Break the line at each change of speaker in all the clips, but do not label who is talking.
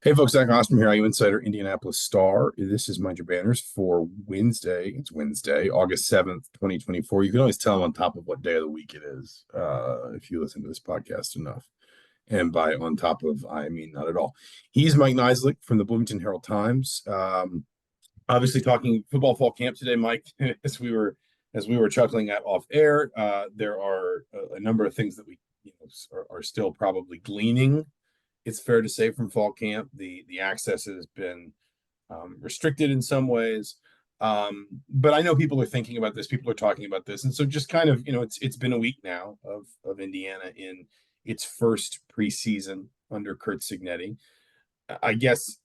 Hey folks, Zach Osterman here, IU Insider, Indianapolis Star. This is Mind Your Banners for Wednesday. It's Wednesday, August 7th, 2024. You can always tell on top of what day of the week it is if you listen to this podcast enough. And by on top of, I mean not at all. He's Mike Niziolek from the Bloomington Herald Times. Obviously talking football fall camp today, Mike, as we were chuckling at off air. There are a number of things that we are still probably gleaning, it's fair to say, from fall camp. The access has been restricted in some ways, but I know people are thinking about this. People are talking about this, and so just kind of it's been a week now of Indiana in its first preseason under Curt Cignetti. I guess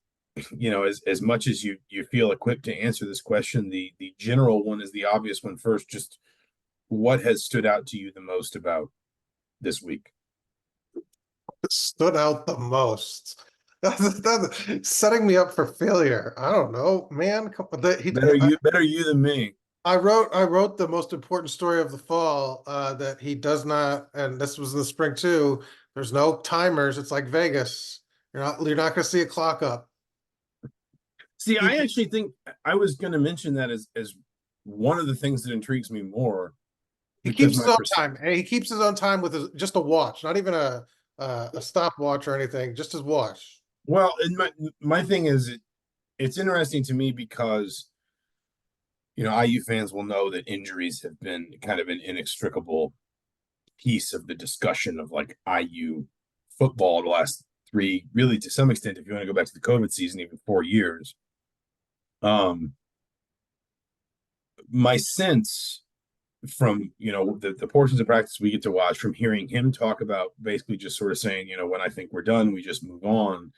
as much as you feel equipped to answer this question, the general one is the obvious one first. Just what has stood out to you the most about this week?
Stood out the most. Setting me up for failure. I don't know, man.
Better you than me.
I wrote the most important story of the fall, that he does not, and this was in the spring too. There's no timers. It's like Vegas. You're not going to see a clock up.
See,
He
I actually think I was going to mention that as one of the things that intrigues me more
he
because
keeps his
my
own time. And he keeps his own time with just a watch, not even a stopwatch or anything, just his watch.
well, and my thing is it's interesting to me because IU fans will know that injuries have been kind of an inextricable piece of the discussion of like IU football the last three, really to some extent, if you want to go back to the COVID season, even 4 years. Um, my sense from the portions of practice we get to watch, from hearing him talk about basically just sort of saying, when I think we're done, we just move on,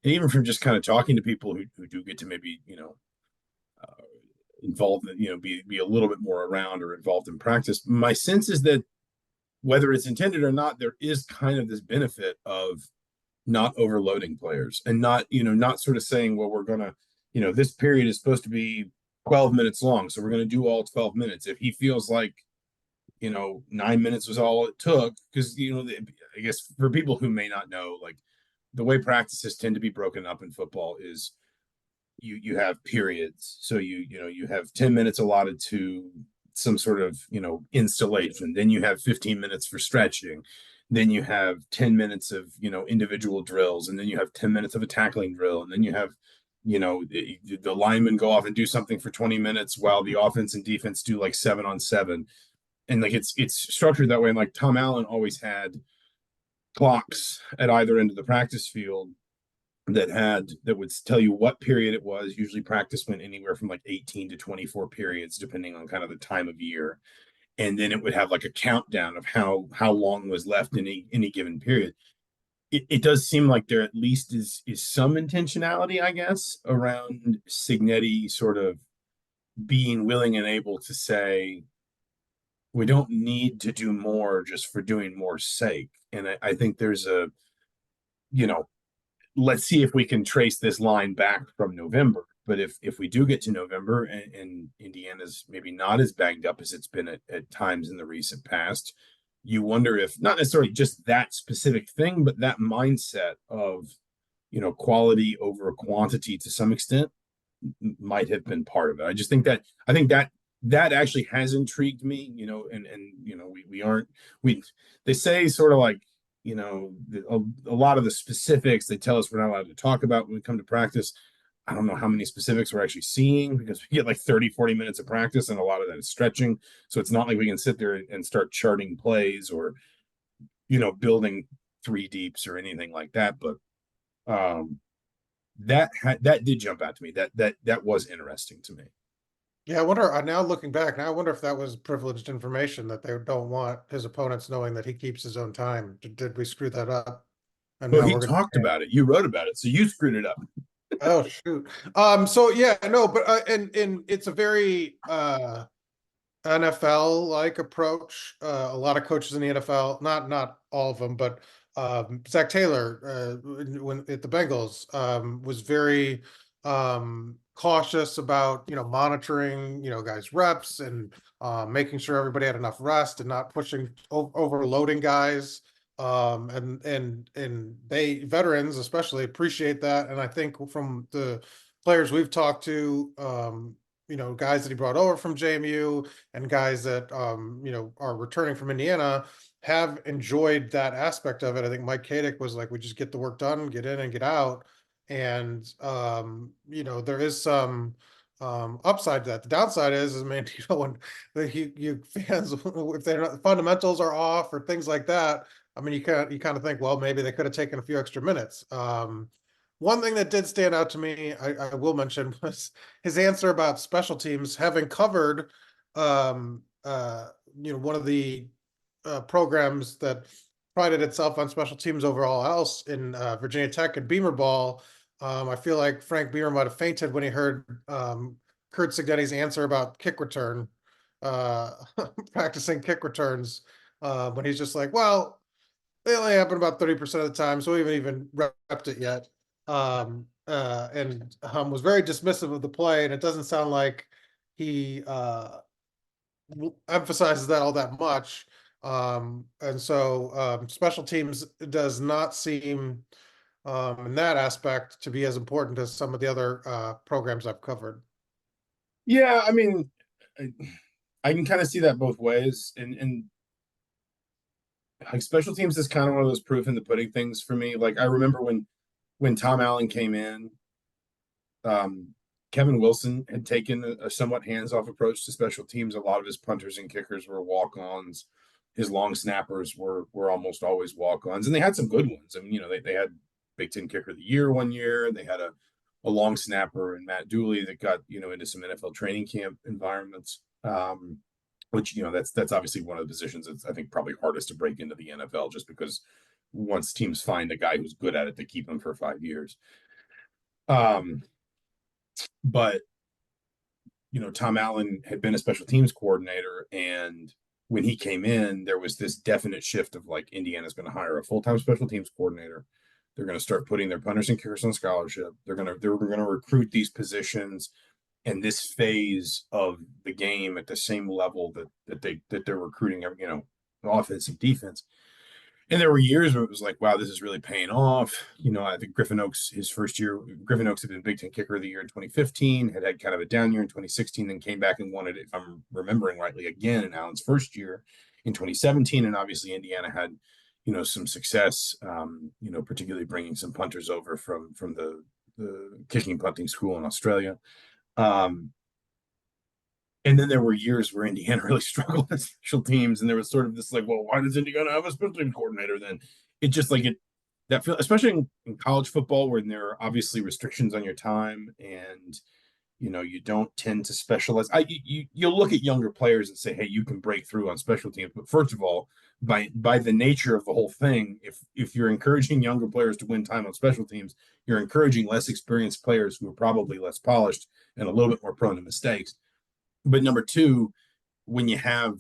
and even from just kind of talking to people who do get to maybe uh, involved in, be a little bit more around or involved in practice, my sense is that whether it's intended or not, there is kind of this benefit of not overloading players and not sort of saying, well, we're gonna, this period is supposed to be 12 minutes long, so we're going to do all 12 minutes. If he feels like 9 minutes was all it took, because I guess for people who may not know, like, the way practices tend to be broken up in football is you have periods. So you have 10 minutes allotted to some sort of installation, then you have 15 minutes for stretching, then you have 10 minutes of individual drills, and then you have 10 minutes of a tackling drill, and then you have the linemen go off and do something for 20 minutes while the offense and defense do like 7-on-7. And like it's structured that way. And like Tom Allen always had clocks at either end of the practice field that would tell you what period it was. Usually practice went anywhere from like 18 to 24 periods, depending on kind of the time of year. And then it would have like a countdown of how long was left in any given period. It does seem like there at least is some intentionality, I guess, around Cignetti sort of being willing and able to say, we don't need to do more just for doing more's sake. And I think there's you know, let's see if we can trace this line back from November. But if we do get to November and Indiana's maybe not as banged up as it's been at times in the recent past, you wonder if not necessarily just that specific thing, but that mindset of quality over quantity to some extent might have been part of it. I think that actually has intrigued me, and we aren't we they say sort of like a lot of the specifics they tell us we're not allowed to talk about when we come to practice. I don't know how many specifics we're actually seeing because we get like 30-40 minutes of practice, and a lot of that is stretching. So it's not like we can sit there and start charting plays or, building three deeps or anything like that. But that did jump out to me. That was interesting to me.
Yeah, I wonder, now looking back, now I wonder if that was privileged information that they don't want his opponents knowing that he keeps his own time. Did we screw that up? And
Well,
now
he
we're
talked
gonna,
about it. You wrote about it, so you screwed it up.
oh shoot. So yeah, no, but and it's a very NFL like approach. A lot of coaches in the NFL, not all of them, but Zach Taylor, when at the Bengals, was very cautious about monitoring guys' reps and making sure everybody had enough rest and not pushing overloading guys. And they veterans especially appreciate that. And I think from the players we've talked to, guys that he brought over from JMU and guys that are returning from Indiana have enjoyed that aspect of it. I think Mike Kadick was like, we just get the work done, get in and get out. And there is some upside to that. The downside is man, when you fans, if the fundamentals are off or things like that, I mean, you kind of think, well, maybe they could have taken a few extra minutes. One thing that did stand out to me, I will mention, was his answer about special teams, having covered, one of the programs that prided itself on special teams over all else in Virginia Tech and Beamer ball. I feel like Frank Beamer might have fainted when he heard Curt Cignetti's answer about kick return, uh, practicing kick returns, when he's just like, well, they only happen about 30% of the time, so we haven't even repped it yet. And was very dismissive of the play, and it doesn't sound like he emphasizes that all that much. And so special teams does not seem in that aspect to be as important as some of the other programs I've covered.
Yeah, I mean, I can kind of see that both ways, and like special teams is kind of one of those proof in the pudding things for me. Like I remember when Tom Allen came in, um, Kevin Wilson had taken a somewhat hands-off approach to special teams. A lot of his punters and kickers were walk-ons. His long snappers were almost always walk-ons, and they had some good ones. I mean, they had Big Ten Kicker of the Year one year, and they had a long snapper and Matt Dooley that got into some NFL training camp environments. Which that's obviously one of the positions that's I think probably hardest to break into the NFL, just because once teams find a guy who's good at it, they keep him for 5 years. But Tom Allen had been a special teams coordinator, and when he came in, there was this definite shift of like Indiana's going to hire a full-time special teams coordinator. They're going to start putting their punters and kickers on scholarship. They're going to recruit these positions and this phase of the game at the same level that they're recruiting, offense and defense. And there were years where it was like, wow, this is really paying off. I think Griffin Oaks, his first year, Griffin Oaks had been Big Ten Kicker of the Year in 2015, had kind of a down year in 2016, then came back and won it, if I'm remembering rightly, again in Allen's first year in 2017. And obviously Indiana had, some success, particularly bringing some punters over from the kicking punting school in Australia. And then there were years where Indiana really struggled with special teams, and there was sort of this like, well, why does Indiana have a special team coordinator then? It just like that feel, especially in college football, where there are obviously restrictions on your time, and you don't tend to specialize. You'll look at younger players and say, hey, you can break through on special teams, but first of all, by the nature of the whole thing, if you're encouraging younger players to win time on special teams, you're encouraging less experienced players who are probably less polished and a little bit more prone to mistakes. But number two, when you have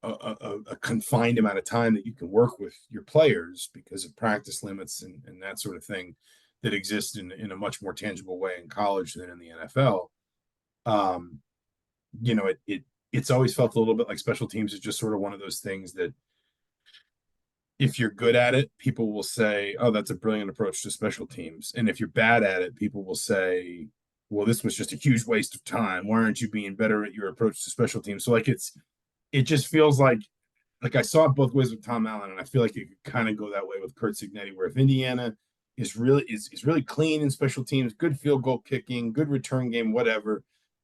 a confined amount of time that you can work with your players because of practice limits and that sort of thing that exist in a much more tangible way in college than in the NFL, it's always felt a little bit like special teams is just sort of one of those things that if you're good at it, people will say, oh, that's a brilliant approach to special teams. And if you're bad at it, people will say, well, this was just a huge waste of time. Why aren't you being better at your approach to special teams? So like it just feels like I saw it both ways with Tom Allen, and I feel like it could kind of go that way with Curt Cignetti, where if Indiana is really clean in special teams, good field goal kicking, good return game, whatever,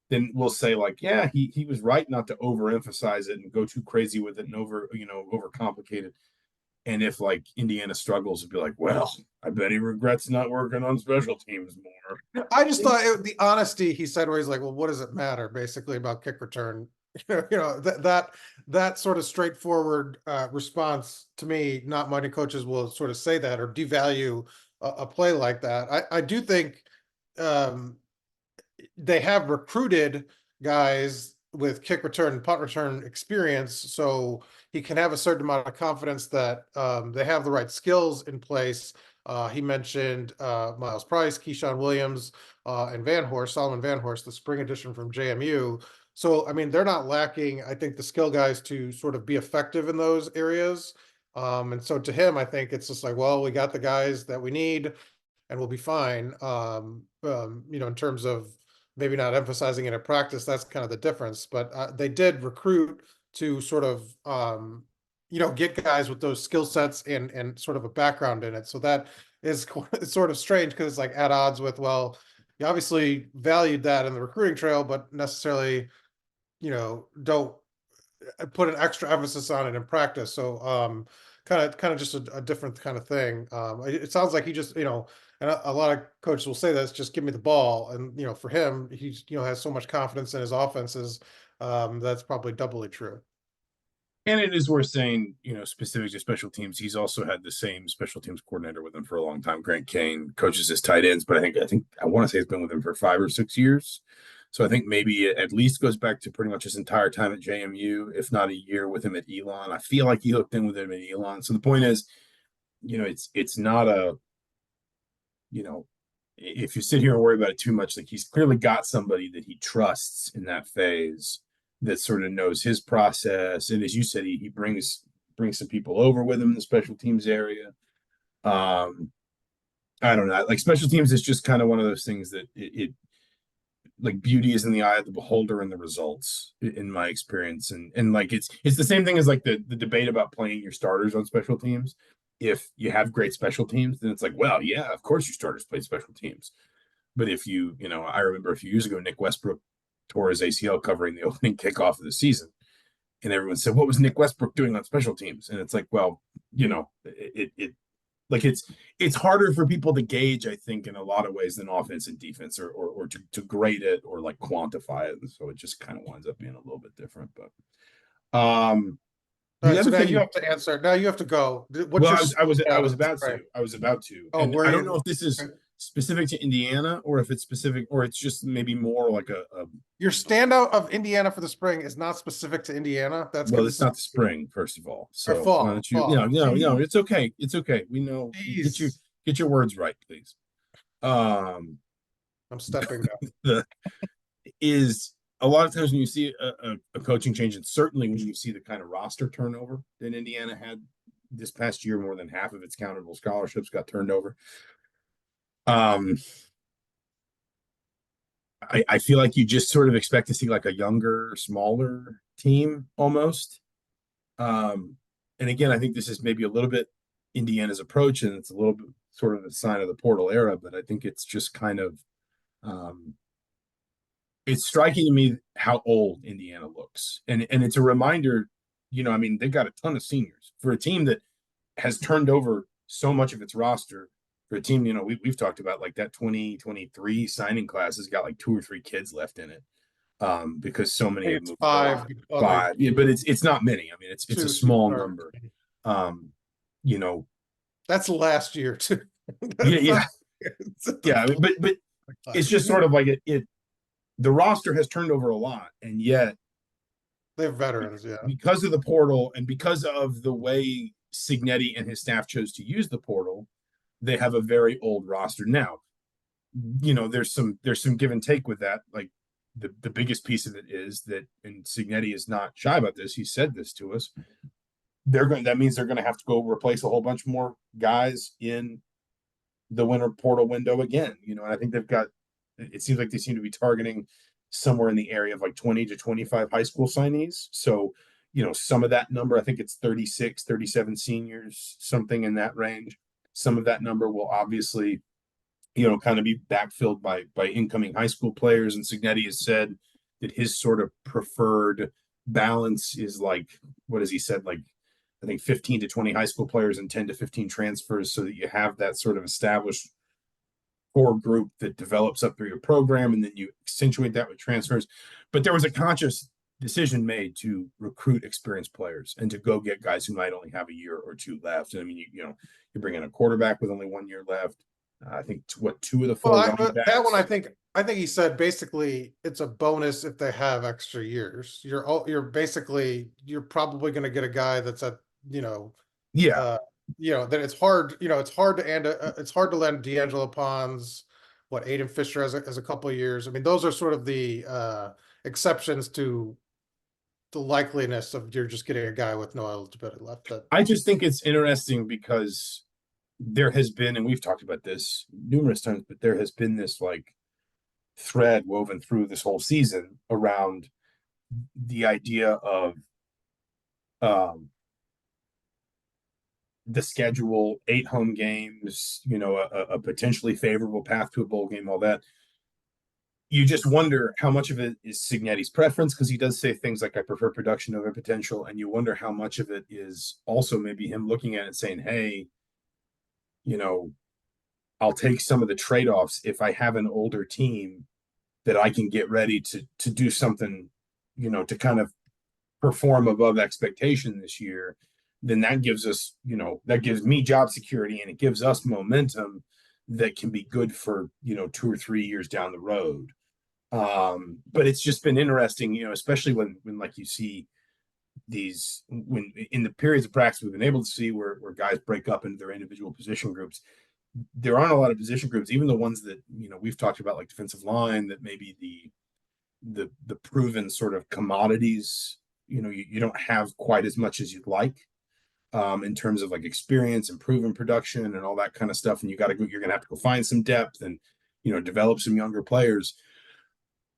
then we'll say like, yeah, he was right not to overemphasize it and go too crazy with it and overcomplicate it. And if like Indiana struggles, it'd be like, well, I bet he regrets not working on special teams more.
I just thought the honesty he said, where he's like, well, what does it matter basically about kick return? That sort of straightforward response to me, not many coaches will sort of say that or devalue a play like that. I do think they have recruited guys with kick return and punt return experience, so he can have a certain amount of confidence that they have the right skills in place. He mentioned Miles Price, Keyshawn Williams, and Solomon Van Horst, the spring edition from JMU. So, I mean, they're not lacking, I think, the skill guys to sort of be effective in those areas. And so to him, I think it's just like, well, we got the guys that we need and we'll be fine. In terms of maybe not emphasizing it in practice, that's kind of the difference. But they did recruit to sort of, get guys with those skill sets and sort of a background in it. So that is it's sort of strange because it's like at odds with, well, you obviously valued that in the recruiting trail, but necessarily, don't put an extra emphasis on it in practice. So kind of just a different kind of thing. It sounds like he just, and a lot of coaches will say this, just give me the ball. And for him, he's has so much confidence in his offenses. That's probably doubly true.
And it is worth saying, specific to special teams, he's also had the same special teams coordinator with him for a long time. Grant Kane coaches his tight ends, but I think I want to say he's been with him for 5 or 6 years. So I think maybe it at least goes back to pretty much his entire time at JMU, if not a year with him at Elon. I feel like he hooked in with him at Elon. So the point is, it's not a, if you sit here and worry about it too much, like he's clearly got somebody that he trusts in that phase that sort of knows his process. And as you said, he brings some people over with him in the special teams area. I don't know. Like special teams is just kind of one of those things that it like beauty is in the eye of the beholder and the results in my experience. And like it's the same thing as like the debate about playing your starters on special teams. If you have great special teams, then it's like, well, yeah, of course your starters play special teams. But if I remember a few years ago, Nick Westbrook tore his ACL covering the opening kickoff of the season. And everyone said, what was Nick Westbrook doing on special teams? And it's like, well, like it's harder for people to gauge, I think, in a lot of ways than offense and defense or to grade it or like quantify it. And so it just kind of winds up being a little bit different. But
All
the
right, so
other
now you
thing,
have to answer. Now you have to go. What's
well,
your
I
out
was
of the
about
spring?
to. I was about to.
Oh,
And
were
I don't
you?
know if this is specific to Indiana or if it's specific or it's just maybe more like a
Your standout of Indiana for the spring is not specific to Indiana. That's
well,
good.
it's not the spring, first of all.
Or
So why
fall.
don't you,
Fall.
it's okay. It's okay. We know
Jeez.
get your words right, please. Um
I'm stepping down.
the is a lot of times when you see a coaching change, and certainly when you see the kind of roster turnover that Indiana had this past year, more than half of its countable scholarships got turned over. I feel like you just sort of expect to see like a younger, smaller team almost. And again, I think this is maybe a little bit Indiana's approach, and it's a little bit sort of a sign of the portal era, but I think it's just kind of it's striking to me how old Indiana looks. And it's a reminder, I mean, they've got a ton of seniors for a team that has turned over so much of its roster. For a team, we've talked about like that 2023 signing class has got like 2 or 3 kids left in it. Because so
I
many
think
have
it's
moved
five.
on.
Other
Five, yeah, but it's not many. I mean, it's a
two
small
thirds.
number. Um, you know,
That's last year too.
yeah,
That's
yeah,
not, it's at the
yeah. I mean, but it's
class.
just sort of like it. The roster has turned over a lot, and yet
They're veterans, yeah.
because of the portal and because of the way Cignetti and his staff chose to use the portal, they have a very old roster now. There's some give and take with that. Like the biggest piece of it is that, and Cignetti is not shy about this. He said this to us. That means they're going to have to go replace a whole bunch more guys in the winter portal window again. And I think they've got. It seems like they seem to be targeting somewhere in the area of like 20 to 25 high school signees. So, some of that number, I think it's 36, 37 seniors, something in that range. Some of that number will obviously kind of be backfilled by incoming high school players. And Cignetti has said that his sort of preferred balance is like, what has he said? Like, I think 15 to 20 high school players and 10 to 15 transfers so that you have that sort of established core group that develops up through your program. And then you accentuate that with transfers. But there was a conscious decision made to recruit experienced players and to go get guys who might only have a year or two left. And I mean, you bring in a quarterback with only 1 year left. I think two of the four running backs.
That one, I think he said basically it's a bonus if they have extra years. You're probably going to get a guy that's at
Yeah,
that it's hard. It's hard to land D'Angelo Pons, what Aiden Fisher has a couple of years. I mean, those are sort of the exceptions to the likeliness of you're just getting a guy with no eligibility left. That
I just think it's interesting because there has been, and we've talked about this numerous times, but there has been this like thread woven through this whole season around the idea of um, the schedule, 8 home games, a potentially favorable path to a bowl game, all that. You just wonder how much of it is Cignetti's preference, because he does say things like, I prefer production over potential. And you wonder how much of it is also maybe him looking at it and saying, hey, you know, I'll take some of the trade-offs if I have an older team that I can get ready to do something, to kind of perform above expectation this year. Then that gives us, that gives me job security, and it gives us momentum that can be good for 2 or 3 years down the road. But it's just been interesting, especially when like you see these, when in the periods of practice we've been able to see where guys break up into their individual position groups. There aren't a lot of position groups, even the ones that we've talked about, like defensive line, that maybe the proven sort of commodities, you don't have quite as much as you'd like, in terms of like experience and proven production and all that kind of stuff. And you're gonna have to go find some depth and develop some younger players.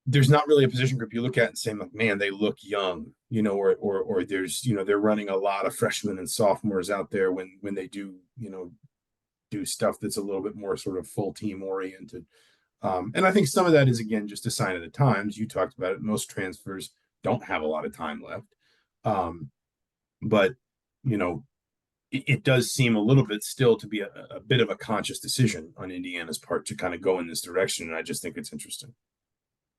There's not really a position group you look at and say, like, man, they look young, or there's, they're running a lot of freshmen and sophomores out there when they do stuff that's a little bit more sort of full team oriented. And I think some of that is, again, just a sign of the times. You talked about it. Most transfers don't have a lot of time left. But, it does seem a little bit still to be a bit of a conscious decision on Indiana's part to kind of go in this direction. And I just think it's interesting.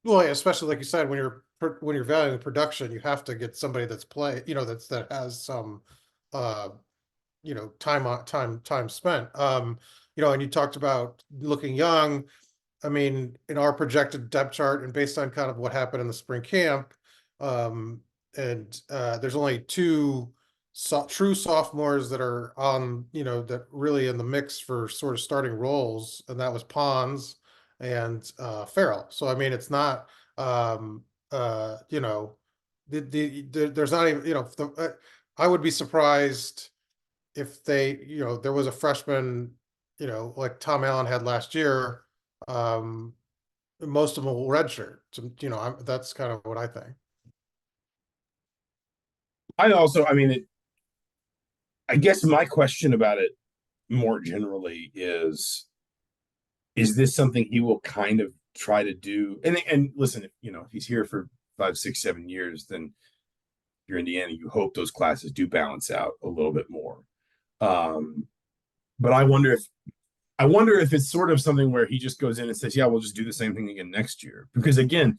well, yeah, especially like you said, when you're valuing production, you have to get somebody that has some uh time spent. And you talked about looking young. I mean, in our projected depth chart and based on kind of what happened in the spring camp, and there's only two true sophomores that are on, that really in the mix for sort of starting roles, and that was Pons and Farrell. So I mean, it's not, there's not even, I would be surprised if there was a freshman, like Tom Allen had last year. Most of them will redshirt. So, that's kind of what I think.
I mean, I guess my question about it more generally is this something he will kind of try to do? And listen, if he's here for 5, 6, 7 years, then you're Indiana, you hope those classes do balance out a little bit more. But I wonder if it's sort of something where he just goes in and says, yeah, we'll just do the same thing again next year. Because again,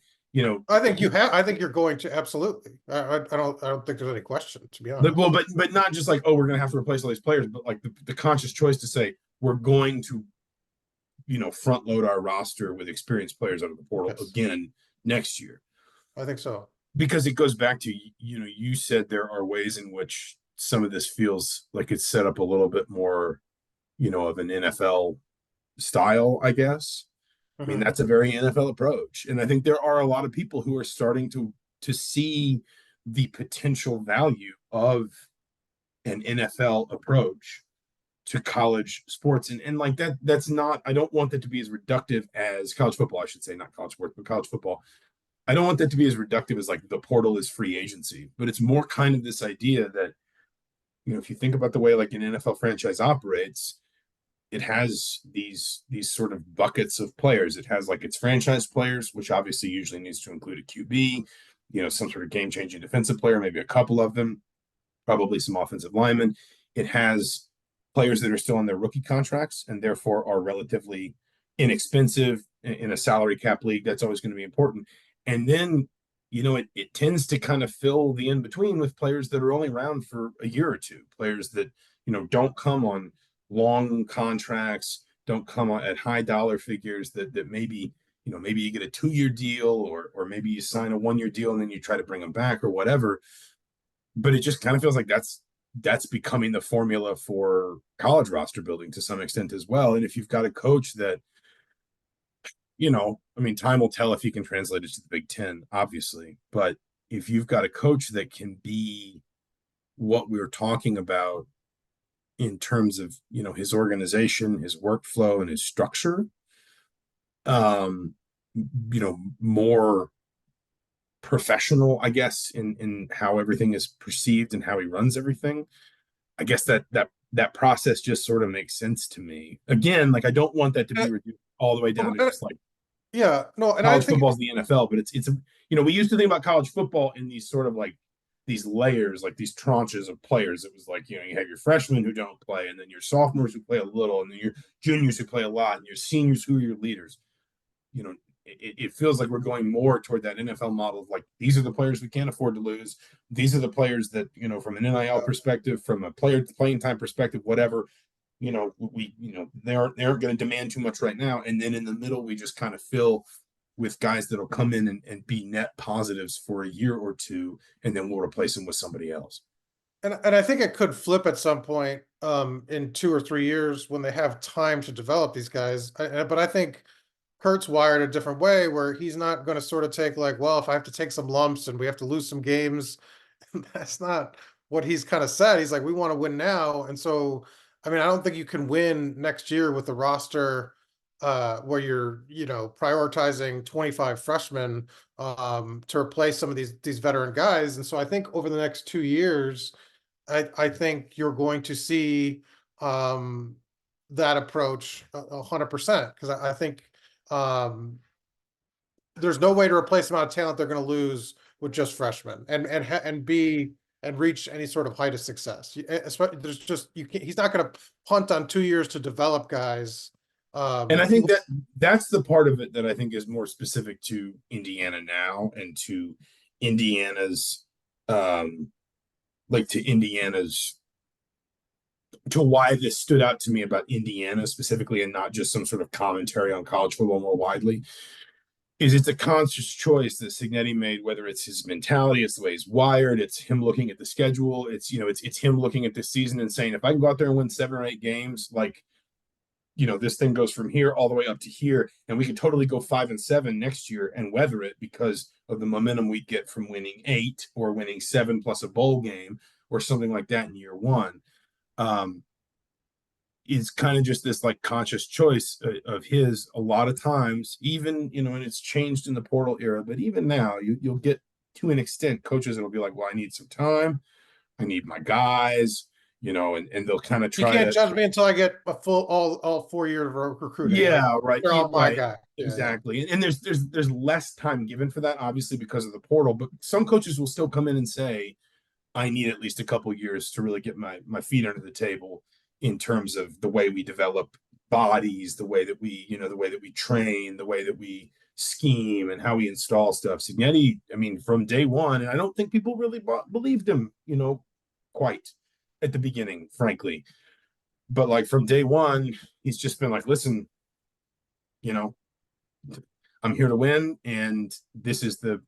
I think I think you're going to, absolutely. I don't think there's any question, to be honest.
but not just like, oh, we're going to have to replace all these players, but like the conscious choice to say we're going to front load our roster with experienced players out of the portal again next year.
I think so.
Because it goes back to, you said there are ways in which some of this feels like it's set up a little bit more, of an NFL style, I guess. I mean, that's a very NFL approach. And I think there are a lot of people who are starting to see the potential value of an NFL approach to college sports. And like that's not, I don't want that to be as reductive as college football, I should say, not college sports, but college football. I don't want that to be as reductive as like the portal is free agency, but it's more kind of this idea that, if you think about the way like an NFL franchise operates, it has these sort of buckets of players. It has like its franchise players, which obviously usually needs to include a QB, some sort of game-changing defensive player, maybe a couple of them, probably some offensive linemen. It has players that are still on their rookie contracts and therefore are relatively inexpensive in a salary cap league. That's always going to be important. And then, it tends to kind of fill the in between with players that are only around for a year or two, players that, don't come on long contracts, don't come on at high dollar figures that maybe, maybe you get a 2-year deal or maybe you sign a 1-year deal and then you try to bring them back or whatever. But it just kind of feels like that's becoming the formula for college roster building to some extent as well. And if you've got a coach that, I mean, time will tell if he can translate it to the Big Ten, obviously. But, if you've got a coach that can be what we were talking about in terms of, his organization, his workflow, and his structure, um, more professional, I guess, in how everything is perceived and how he runs everything. I guess that process just sort of makes sense to me. Again, like I don't want that to be reduced all the way down to just like
Yeah, no, and I
college
think
football is the NFL, but we used to think about college football in these sort of like these layers, like these tranches of players. It was like, you have your freshmen who don't play, and then your sophomores who play a little, and then your juniors who play a lot, and your seniors who are your leaders. It feels like we're going more toward that NFL model of like, these are the players we can't afford to lose. These are the players that, from an NIL perspective, from a playing time perspective, whatever, they aren't going to demand too much right now. And then in the middle, we just kind of fill with guys that'll come in and be net positives for a year or two, and then we'll replace them with somebody else.
and I think it could flip at some point in 2 or 3 years when they have time to develop these guys. But I think Kurt's wired a different way where he's not going to sort of take like, well, if I have to take some lumps and we have to lose some games, that's not what he's kind of said. He's like, we want to win now. And so, I mean, I don't think you can win next year with the roster where you're, prioritizing 25 freshmen to replace some of these veteran guys. And so I think over the next 2 years, I think you're going to see that approach 100%, because I think there's no way to replace the amount of talent they're going to lose with just freshmen and reach any sort of height of success. Especially, there's just you can't. He's not going to punt on 2 years to develop guys.
And I think that's the part of it that I think is more specific to Indiana now, and to Indiana's to Indiana's to why this stood out to me about Indiana specifically, and not just some sort of commentary on college football more widely, is it's a conscious choice that Cignetti made, whether it's his mentality, it's the way he's wired, it's him looking at the schedule, it's him looking at the season and saying, if I can go out there and win 7 or 8 games, like, this thing goes from here all the way up to here, and we can totally go 5-7 next year and weather it because of the momentum we get from winning 8 or winning 7 plus a bowl game or something like that in year one. Is kind of just this like conscious choice of his. A lot of times, even, and it's changed in the portal era, but even now you'll get, to an extent, coaches that'll be like, well, I need some time, I need my guys, and they'll kind of
You
try
can't
to,
judge me until I get a full all 4 years of recruiting. Like,
yeah, right,
they're all my
right,
guy. Yeah.
exactly. And there's less time given for that, obviously, because of the portal, but some coaches will still come in and say, I need at least a couple years to really get my feet under the table in terms of the way we develop bodies, the way that we train, the way that we scheme, and how we install stuff. Cignetti, I mean, from day one, and I don't think people really believed him, quite at the beginning, frankly. But like from day one, he's just been like, listen, you know, I'm here to win, and this is the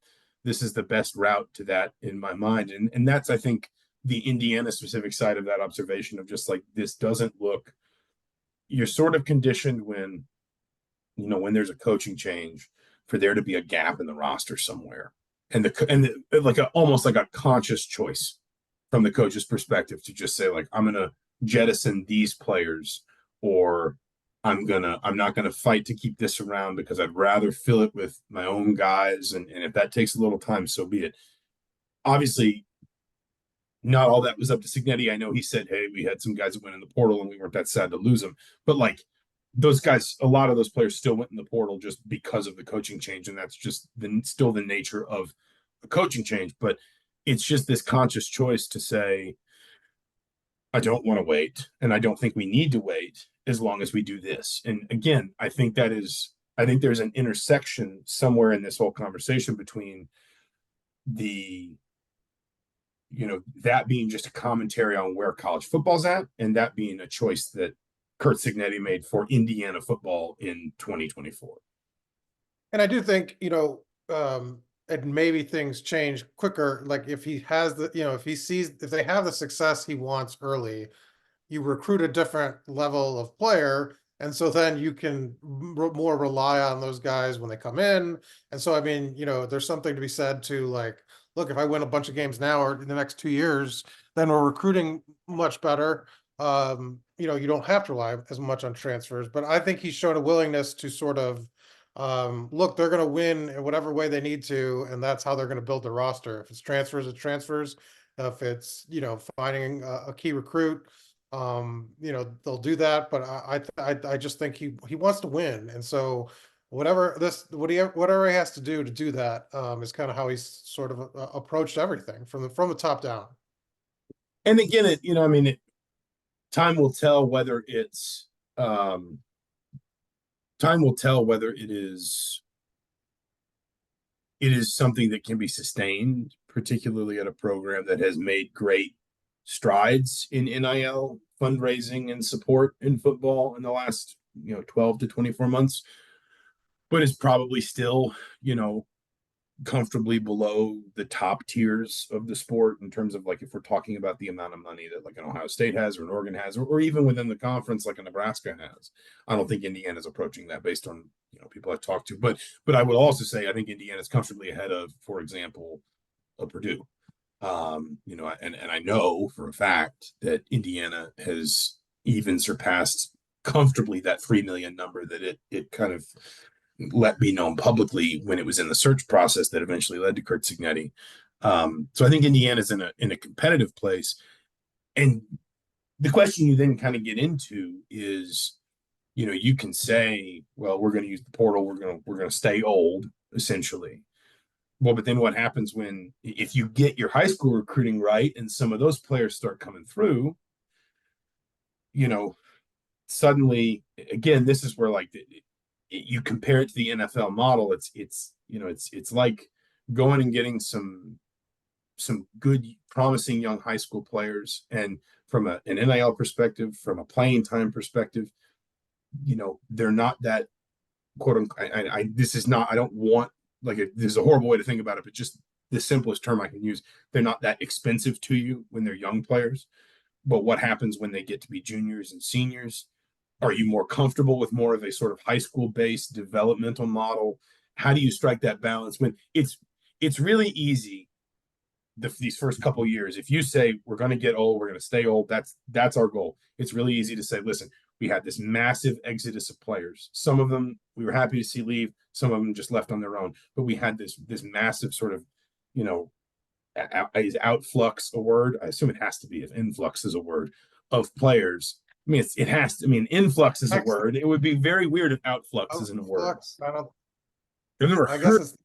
best route to that in my mind. And that's, I think, the Indiana specific side of that observation of just like, this doesn't look, you're sort of conditioned when there's a coaching change for there to be a gap in the roster somewhere. Like almost like a conscious choice from the coach's perspective to just say, like, I'm going to jettison these players, or I'm not gonna fight to keep this around because I'd rather fill it with my own guys. And if that takes a little time, so be it. Obviously, not all that was up to Cignetti. I know he said, hey, we had some guys that went in the portal and we weren't that sad to lose them. But like, those guys, a lot of those players still went in the portal just because of the coaching change. And that's just still the nature of a coaching change. But it's just this conscious choice to say, I don't want to wait, and I don't think we need to wait as long as we do this. And again, I think there's an intersection somewhere in this whole conversation between that being just a commentary on where college football's at, and that being a choice that Curt Cignetti made for Indiana football in 2024.
And I do think, and maybe things change quicker. Like if he has if they have the success he wants early, you recruit a different level of player. And so then you can more rely on those guys when they come in. And so, I mean, there's something to be said to like look, if I win a bunch of games now or in the next 2 years, then we're recruiting much better. You don't have to rely as much on transfers, but I think he's shown a willingness to sort of look, they're going to win in whatever way they need to, and that's how they're going to build the roster. If it's transfers, it's transfers. If it's, finding a key recruit, they'll do that. But I just think he wants to win, and so whatever he has to do that is kind of how he's sort of approached everything from the top down.
And again, I mean, time will tell whether it's um, time will tell whether it is something that can be sustained, particularly at a program that has made great strides in NIL fundraising and support in football in the last 12 to 24 months, but is probably still comfortably below the top tiers of the sport in terms of, like, if we're talking about the amount of money that like an Ohio State has or an Oregon has, or even within the conference like a Nebraska has. I don't think Indiana's approaching that based on people I've talked to, but I would also say I think Indiana's comfortably ahead of, for example, a Purdue. And I know for a fact that Indiana has even surpassed comfortably that 3 million number that it kind of let be known publicly when it was in the search process that eventually led to Curt Cignetti. So I think Indiana's in a competitive place. And the question you then kind of get into is, you can say, well, we're going to use the portal, we're going to stay old, essentially. Well, but then what happens if you get your high school recruiting right and some of those players start coming through, suddenly, again, this is where, like, you compare it to the NFL model. It's like going and getting some good, promising young high school players, and from an NIL perspective, from a playing time perspective, they're not that, quote unquote. This is not. I don't want, like, this is a horrible way to think about it, but just the simplest term I can use. They're not that expensive to you when they're young players. But what happens when they get to be juniors and seniors? Are you more comfortable with more of a sort of high school based developmental model? How do you strike that balance when it's really easy these first couple years? If you say we're going to get old, we're going to stay old, that's our goal. It's really easy to say, listen, we had this massive exodus of players. Some of them we were happy to see leave, some of them just left on their own, but we had this massive sort of, is outflux a word? I assume it has to be, if influx is a word, of players. I mean, it has to. I mean, influx is a word. It would be very weird if outflux isn't a word. I've never heard.
Guess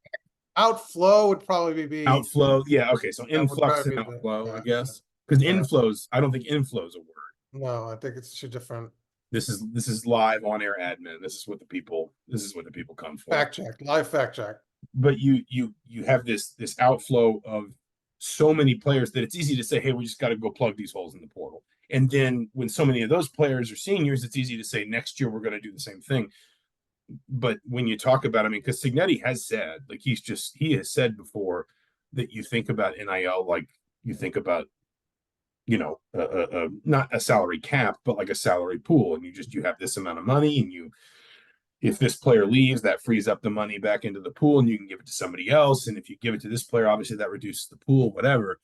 outflow would probably be
outflow. Yeah. Okay. So influx and outflow, I guess, because inflows. I don't think inflow is a word.
No, I think it's two different.
This is live on air admin. This is what the people come for.
Live fact check.
But you have this outflow of so many players that it's easy to say, hey, we just got to go plug these holes in the portal. And then when so many of those players are seniors, it's easy to say next year we're going to do the same thing. But when you talk about, I mean, because Cignetti has said, like, he has said before that you think about NIL like you think about, not a salary cap, but like a salary pool, and you have this amount of money, and if this player leaves, that frees up the money back into the pool, and you can give it to somebody else. And if you give it to this player, obviously that reduces the pool, whatever.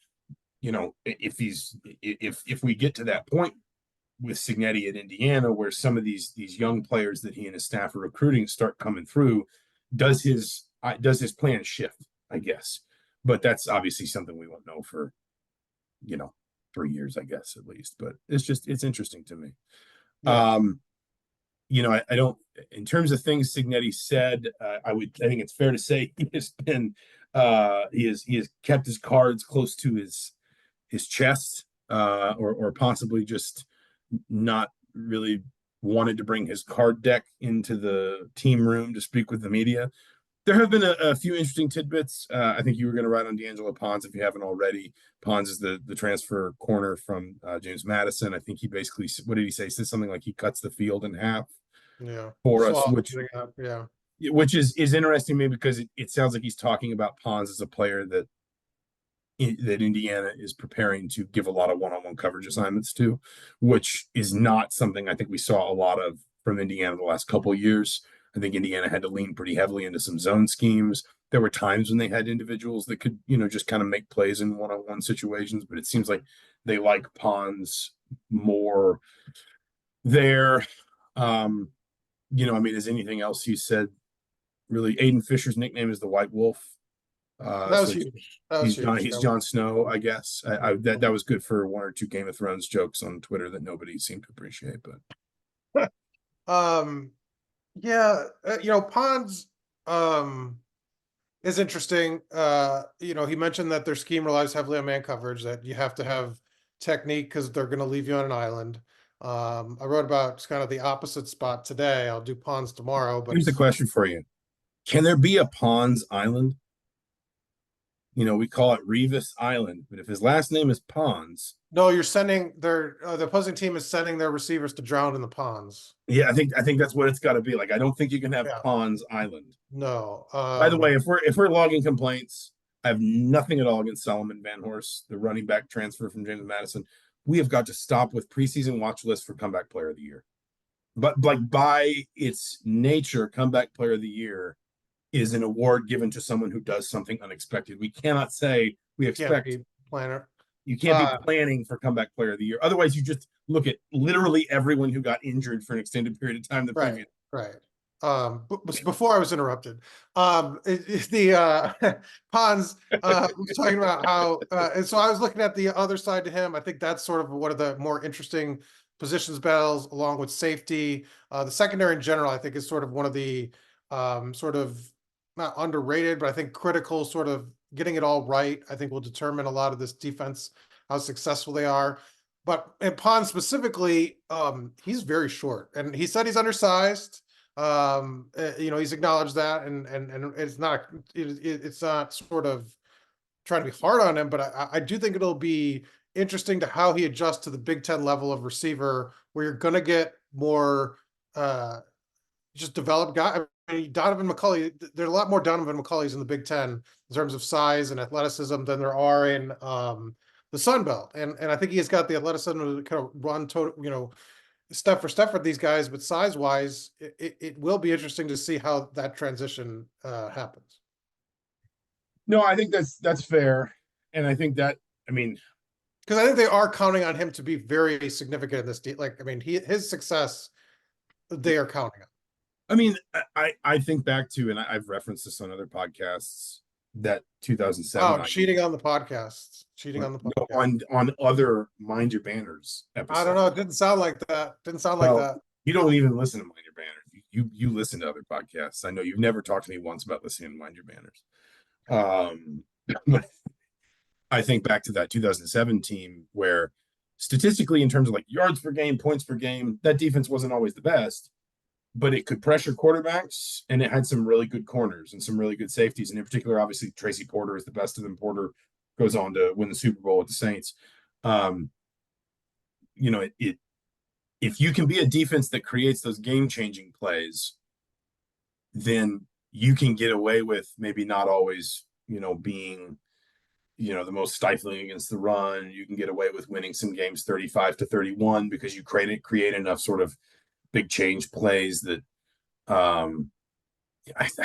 If we get to that point with Cignetti at Indiana, where some of these young players that he and his staff are recruiting start coming through, does his plan shift? I guess, but that's obviously something we won't know for 3 years, I guess, at least. But it's interesting to me. Yeah. I don't, in terms of things Cignetti said, I think it's fair to say he has kept his cards close to his chest, or possibly just not really wanted to bring his card deck into the team room to speak with the media. There have been a few interesting tidbits. I think you were going to write on D'Angelo Pons if you haven't already. Pons is the transfer corner from James Madison. I think he basically, what did he say? He said something like he cuts the field in half for us, which is interesting to me, because it sounds like he's talking about Pons as a player that Indiana is preparing to give a lot of one-on-one coverage assignments to, which is not something I think we saw a lot of from Indiana the last couple of years. I think Indiana had to lean pretty heavily into some zone schemes. there were times when they had individuals that could, just kind of make plays in one-on-one situations, but it seems like they like Pons more there. Um, I mean, is anything else you said really? Aiden Fisher's nickname is the White Wolf.
That was
So
huge. That was
he's John
huge.
he's Jon Snow, I guess. That was good for one or two Game of Thrones jokes on Twitter that nobody seemed to appreciate, but
Um, yeah, Pons is interesting. He mentioned that their scheme relies heavily on man coverage, that you have to have technique because they're going to leave you on an island. I wrote about kind of the opposite spot today. I'll do Pons tomorrow, but
here's the question for you. Can there be a Pons Island? We call it Revis Island, but if his last name is Pons,
no, you're sending the opposing team is sending their receivers to drown in the ponds.
yeah, I think that's what it's got to be. Like, I don't think you can have
Yeah,
Pons Island.
no.
By the way, if we're logging complaints, I have nothing at all against Solomon Van Horst, the running back transfer from James Madison. We have got to stop with preseason watch list for comeback player of the year. But like by its nature, comeback player of the year is an award given to someone who does something unexpected. We cannot say we expect
planner.
you can't be planning for comeback player of the year. Otherwise, you just look at literally everyone who got injured for an extended period of time the previous.
Right. Before I was interrupted, the Pons was talking about how, and so I was looking at the other side to him. I think that's sort of one of the more interesting positions battles, along with safety. The secondary in general, I think, is sort of one of the sort of not underrated, but I think critical, sort of getting it all right. I think will determine a lot of this defense, how successful they are. But in Pons specifically, he's very short, and he said he's undersized. He's acknowledged that, and it's not sort of trying to be hard on him, but I do think it'll be interesting to how he adjusts to the Big Ten level of receiver, where you're going to get more just developed guy. I mean, Donovan McCulley. There are a lot more Donovan McCulleys in the Big Ten in terms of size and athleticism than there are in the Sun Belt, and I think he's got the athleticism to kind of run total, step for step for these guys, but size wise, it will be interesting to see how that transition happens.
No, I think that's fair, and I think that
because I think they are counting on him to be very significant in this deal. Like, I mean, his success, they are counting on.
I mean, I think back to, and I've referenced this on other podcasts, that 2007.
Oh, cheating on the podcast.
No, on other Mind Your Banners episodes.
I don't know. It didn't sound like that. Like that.
You don't even listen to Mind Your Banners. You listen to other podcasts. I know you've never talked to me once about listening to Mind Your Banners. I think back to that 2007 team where statistically, in terms of like yards per game, points per game, that defense wasn't always the best, but it could pressure quarterbacks, and it had some really good corners and some really good safeties. And in particular, obviously, Tracy Porter is the best of them. Porter goes on to win the Super Bowl with the Saints. If you can be a defense that creates those game-changing plays, then you can get away with maybe not always, being, the most stifling against the run. You can get away with winning some games 35-31 because you create enough sort of big change plays that I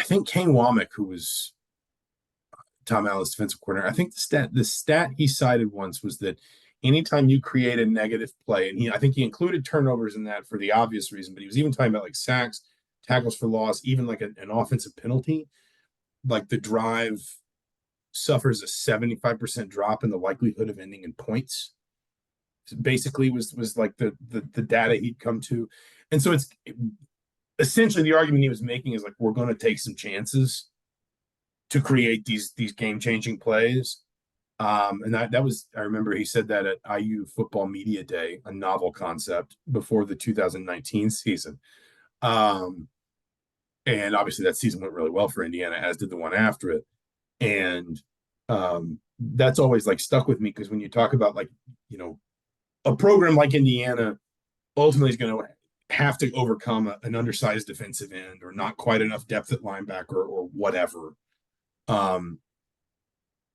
think Kane Womack, who was Tom Allen's defensive coordinator, I think the stat he cited once was that anytime you create a negative play, and I think he included turnovers in that for the obvious reason, but he was even talking about like sacks, tackles for loss, even like an offensive penalty, like the drive suffers a 75% drop in the likelihood of ending in points. Basically was like the data he'd come to. And so it's essentially the argument he was making is like, we're going to take some chances to create these game-changing plays. And that was, I remember he said that at IU Football Media Day, a novel concept before the 2019 season. And obviously that season went really well for Indiana, as did the one after it. And that's always like stuck with me, because when you talk about like, a program like Indiana ultimately is going to have to overcome an undersized defensive end or not quite enough depth at linebacker or whatever.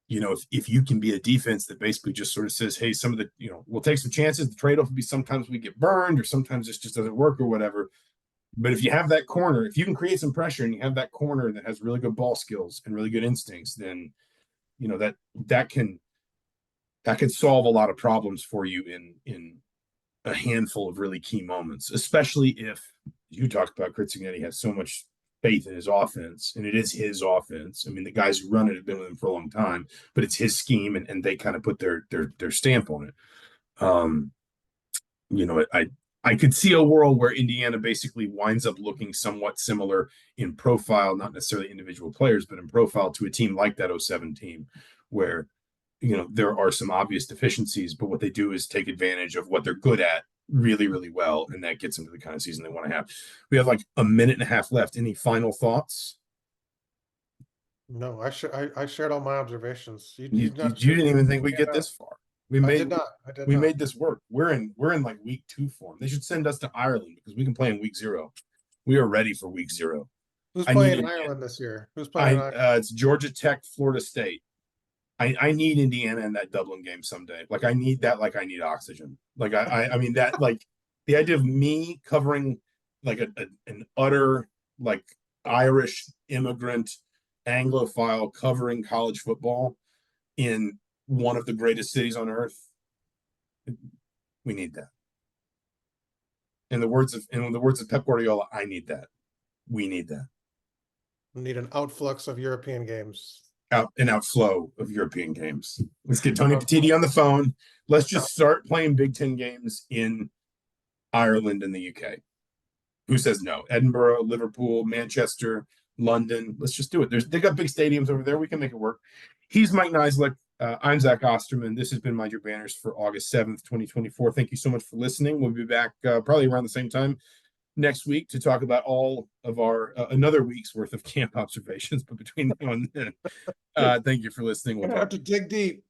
If you can be a defense that basically just sort of says, hey, some of the, we'll take some chances. The trade-off will be sometimes we get burned or sometimes this just doesn't work or whatever. But if you have that corner, if you can create some pressure and you have that corner that has really good ball skills and really good instincts, then that can solve a lot of problems for you in a handful of really key moments, especially if you talked about Curt Cignetti has so much faith in his offense, and it is his offense. I mean, the guys who run it have been with him for a long time, but it's his scheme, and they kind of put their stamp on it. Um, I could see a world where Indiana basically winds up looking somewhat similar in profile, not necessarily individual players, but in profile to a team like that '07 team, where there are some obvious deficiencies, but what they do is take advantage of what they're good at really, really well, and that gets them to the kind of season they want to have. We have like a minute and a half left. Any final thoughts?
No, I shared all my observations.
You,
You've
you,
not
you
shared
didn't even think we
anything
get
enough.
this far. We
I
made
did not. I did
we
not.
made this work. We're in like week 2 form. They should send us to Ireland because we can play in week 0. We are ready for week 0.
Who's
I need
playing
Indiana.
Ireland this year? Who's playing Ireland?
It's Georgia Tech, Florida State. I need Indiana in that Dublin game someday. Like I need that. Like I need oxygen. Like I mean that. Like the idea of me covering like an utter like Irish immigrant Anglophile covering college football in one of the greatest cities on earth. We need that. In the words of Pep Guardiola, I need that. We need that.
We need an outflux of European games.
Outflow of European games. Let's get Tony Petiti on the phone. Let's just start playing Big Ten games in Ireland and the UK. Who says no? Edinburgh, Liverpool, Manchester, London. Let's just do it. They got big stadiums over there. We can make it work. He's Mike Niziolek. I'm Zach Osterman. This has been Mind Your Banners for August 7th, 2024. Thank you so much for listening. We'll be back probably around the same time next week to talk about all of our another week's worth of camp observations. But between now and then, thank you for listening.
We're gonna have to dig deep.